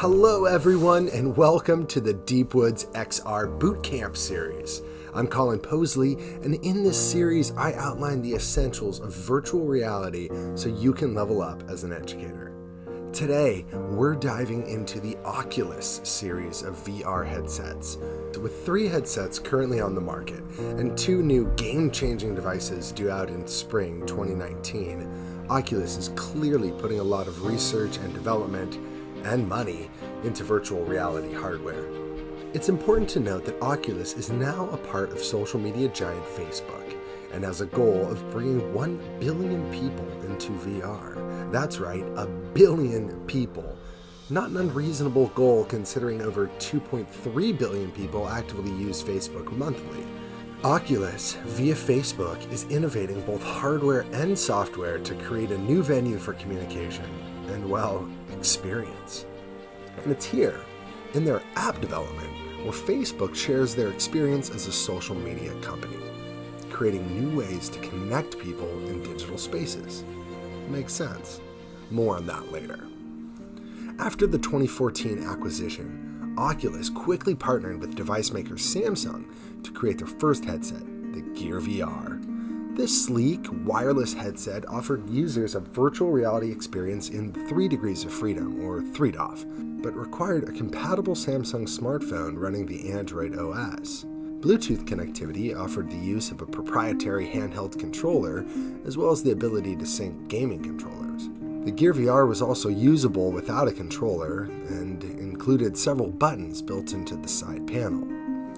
Hello everyone and welcome to the Deepwoods XR Bootcamp series. I'm Colin Posley, and in this series I outline the essentials of virtual reality so you can level up as an educator. Today we're diving into the Oculus series of VR headsets. With 3 headsets currently on the market and 2 new game-changing devices due out in spring 2019, Oculus is clearly putting a lot of research and development and money into virtual reality hardware. It's important to note that Oculus is now a part of social media giant Facebook and has a goal of bringing 1 billion people into VR. That's right, 1 billion people. Not an unreasonable goal considering over 2.3 billion people actively use Facebook monthly. Oculus, via Facebook, is innovating both hardware and software to create a new venue for communication and, well, experience. And it's here, in their app development, where Facebook shares their experience as a social media company, creating new ways to connect people in digital spaces. Makes sense. More on that later. After the 2014 acquisition, Oculus quickly partnered with device maker Samsung to create their first headset, the Gear VR. This sleek, wireless headset offered users a virtual reality experience in 3 degrees of freedom, or 3DOF, but required a compatible Samsung smartphone running the Android OS. Bluetooth connectivity offered the use of a proprietary handheld controller, as well as the ability to sync gaming controllers. The Gear VR was also usable without a controller, and included several buttons built into the side panel.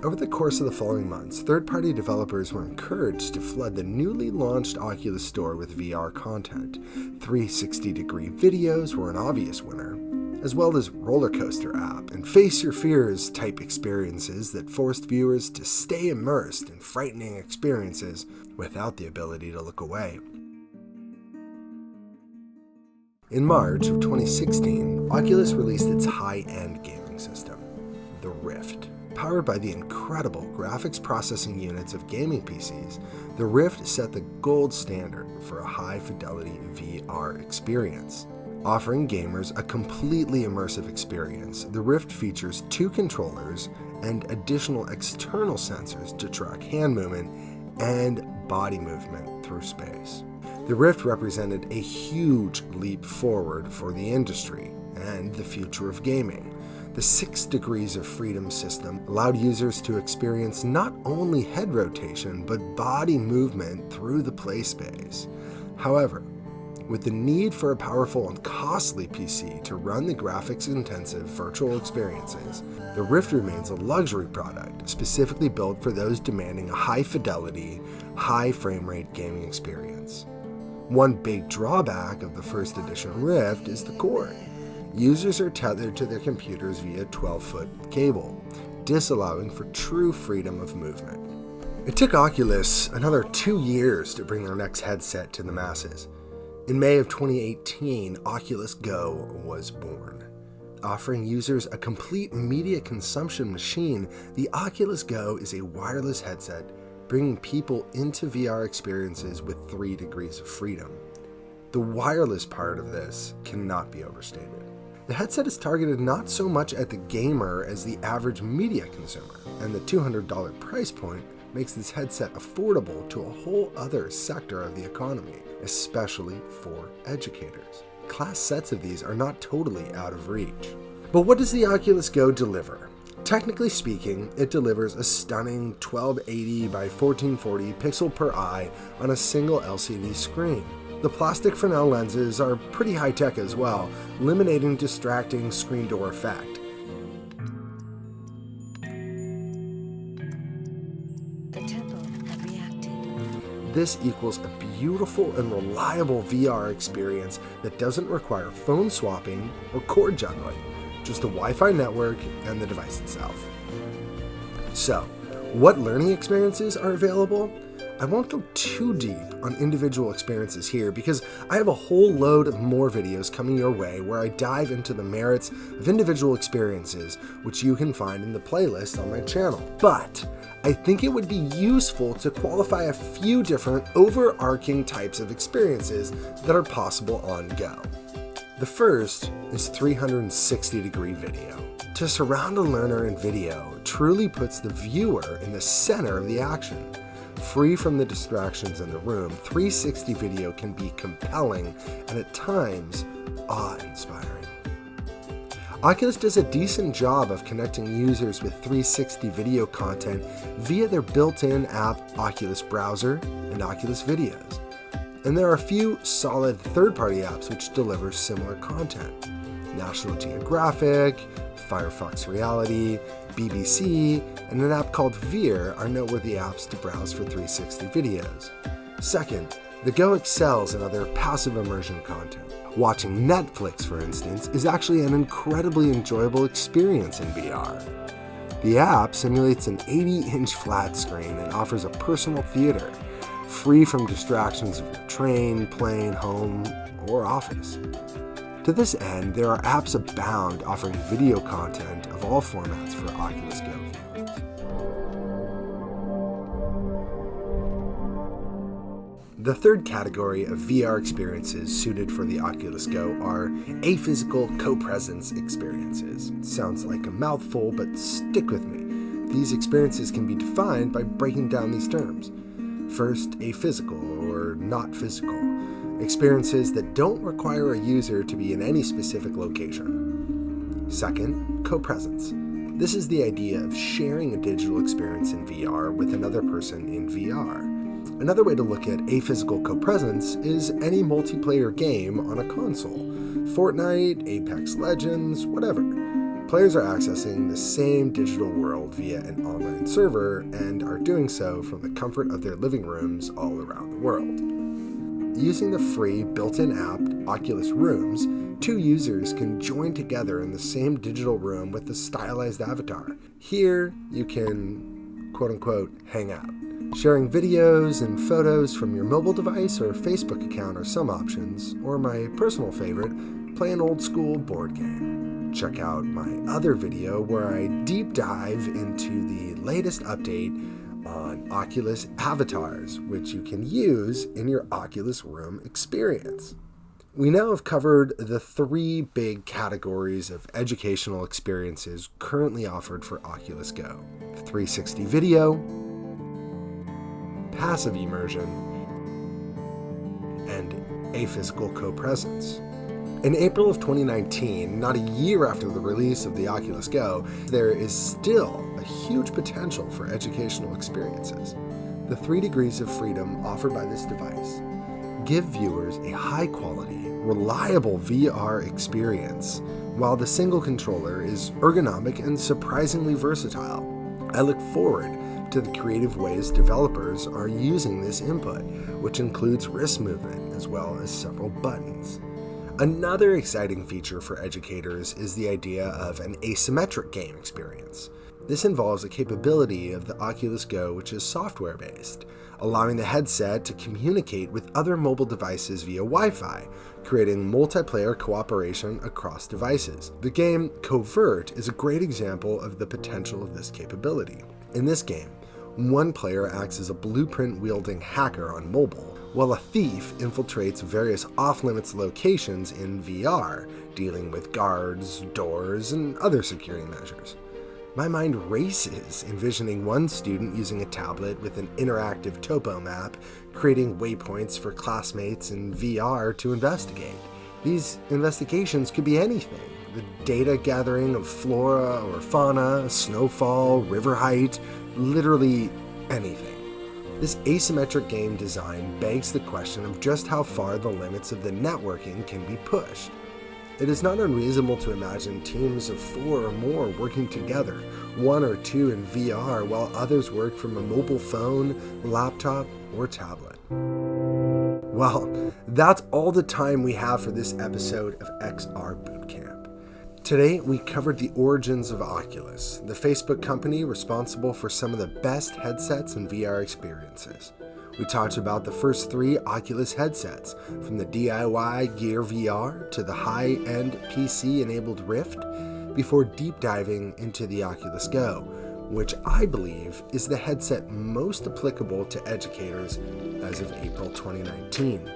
Over the course of the following months, third-party developers were encouraged to flood the newly launched Oculus Store with VR content. 360-degree videos were an obvious winner, as well as roller coaster app and face your fears type experiences that forced viewers to stay immersed in frightening experiences without the ability to look away. In March of 2016, Oculus released its high-end gaming system, the Rift. Powered by the incredible graphics processing units of gaming PCs, the Rift set the gold standard for a high-fidelity VR experience. Offering gamers a completely immersive experience, the Rift features 2 controllers and additional external sensors to track hand movement and body movement through space. The Rift represented a huge leap forward for the industry and the future of gaming. The 6 degrees of freedom system allowed users to experience not only head rotation, but body movement through the play space. However, with the need for a powerful and costly PC to run the graphics-intensive virtual experiences, the Rift remains a luxury product specifically built for those demanding a high-fidelity, high-frame-rate gaming experience. One big drawback of the first edition Rift is the cord. Users are tethered to their computers via 12-foot cable, disallowing for true freedom of movement. It took Oculus another 2 years to bring their next headset to the masses. In May of 2018, Oculus Go was born. Offering users a complete media consumption machine, the Oculus Go is a wireless headset bringing people into VR experiences with 3 degrees of freedom. The wireless part of this cannot be overstated. The headset is targeted not so much at the gamer as the average media consumer, and the $200 price point makes this headset affordable to a whole other sector of the economy, especially for educators. Class sets of these are not totally out of reach. But what does the Oculus Go deliver? Technically speaking, it delivers a stunning 1280 by 1440 pixel per eye on a single LCD screen. The plastic Fresnel lenses are pretty high-tech as well, eliminating distracting screen door effect. The tempo have reacted. This equals a beautiful and reliable VR experience that doesn't require phone swapping or cord juggling, just a Wi-Fi network and the device itself. So, what learning experiences are available? I won't go too deep on individual experiences here because I have a whole load of more videos coming your way where I dive into the merits of individual experiences, which you can find in the playlist on my channel. But I think it would be useful to qualify a few different overarching types of experiences that are possible on Go. The first is 360-degree video. To surround a learner in video truly puts the viewer in the center of the action. Free from the distractions in the room, 360 video can be compelling and at times awe-inspiring. Oculus does a decent job of connecting users with 360 video content via their built-in app Oculus Browser and Oculus Videos. And there are a few solid third-party apps which deliver similar content. National Geographic, Firefox Reality, BBC, and an app called VR are noteworthy apps to browse for 360 videos. Second, the Go excels in other passive immersion content. Watching Netflix, for instance, is actually an incredibly enjoyable experience in VR. The app simulates an 80-inch flat screen and offers a personal theater, free from distractions of your train, plane, home, or office. To this end, there are apps abound offering video content of all formats for Oculus Go viewers. The third category of VR experiences suited for the Oculus Go are Aphysical Copresence experiences. Sounds like a mouthful, but stick with me. These experiences can be defined by breaking down these terms. First, aphysical, or not physical, experiences that don't require a user to be in any specific location. Second, copresence. This is the idea of sharing a digital experience in VR with another person in VR. Another way to look at aphysical copresence is any multiplayer game on a console. Fortnite, Apex Legends, whatever. Players are accessing the same digital world via an online server and are doing so from the comfort of their living rooms all around the world. Using the free built-in app Oculus Rooms, two users can join together in the same digital room with a stylized avatar. Here, you can, quote-unquote, hang out. Sharing videos and photos from your mobile device or Facebook account are some options, or my personal favorite, play an old-school board game. Check out my other video where I deep dive into the latest update on Oculus avatars, which you can use in your Oculus Room experience. We now have covered the three big categories of educational experiences currently offered for Oculus Go: 360 video, passive immersion, and aphysical copresence. In April of 2019, not a year after the release of the Oculus Go, there is still a huge potential for educational experiences. The 3 degrees of freedom offered by this device give viewers a high-quality, reliable VR experience, while the single controller is ergonomic and surprisingly versatile. I look forward to the creative ways developers are using this input, which includes wrist movement as well as several buttons. Another exciting feature for educators is the idea of an asymmetric game experience. This involves a capability of the Oculus Go which is software-based, allowing the headset to communicate with other mobile devices via Wi-Fi, creating multiplayer cooperation across devices. The game Covert is a great example of the potential of this capability. In this game, one player acts as a blueprint-wielding hacker on mobile, while a thief infiltrates various off-limits locations in VR, dealing with guards, doors, and other security measures. My mind races envisioning one student using a tablet with an interactive topo map, creating waypoints for classmates in VR to investigate. These investigations could be anything: the data gathering of flora or fauna, snowfall, river height, literally anything. This asymmetric game design begs the question of just how far the limits of the networking can be pushed. It is not unreasonable to imagine teams of 4 or more working together, 1 or 2 in VR, while others work from a mobile phone, laptop, or tablet. Well, that's all the time we have for this episode of XR Bootcamp. Today, we covered the origins of Oculus, the Facebook company responsible for some of the best headsets and VR experiences. We talked about the first 3 Oculus headsets, from the DIY Gear VR to the high-end PC-enabled Rift, before deep diving into the Oculus Go, which I believe is the headset most applicable to educators as of April 2019.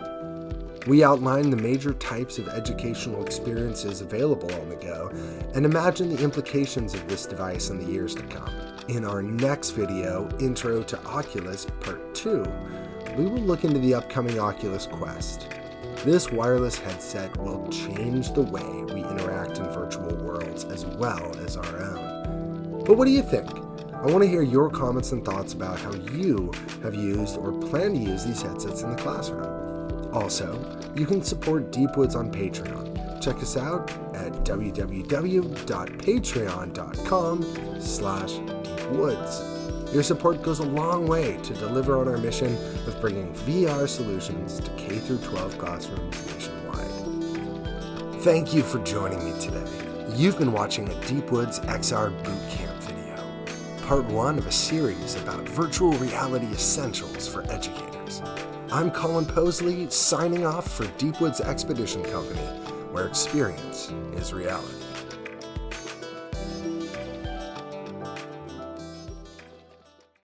We outline the major types of educational experiences available on the Go and imagine the implications of this device in the years to come. In our next video, Intro to Oculus Part 2, we will look into the upcoming Oculus Quest. This wireless headset will change the way we interact in virtual worlds as well as our own. But what do you think? I want to hear your comments and thoughts about how you have used or plan to use these headsets in the classroom. Also, you can support Deepwoods on Patreon. Check us out at www.patreon.com/deepwoods. Your support goes a long way to deliver on our mission of bringing VR solutions to K-12 classrooms nationwide. Thank you for joining me today. You've been watching a Deepwoods XR Bootcamp video, part 1 of a series about virtual reality essentials for educators. I'm Colin Posley, signing off for Deepwoods Expedition Company, where experience is reality.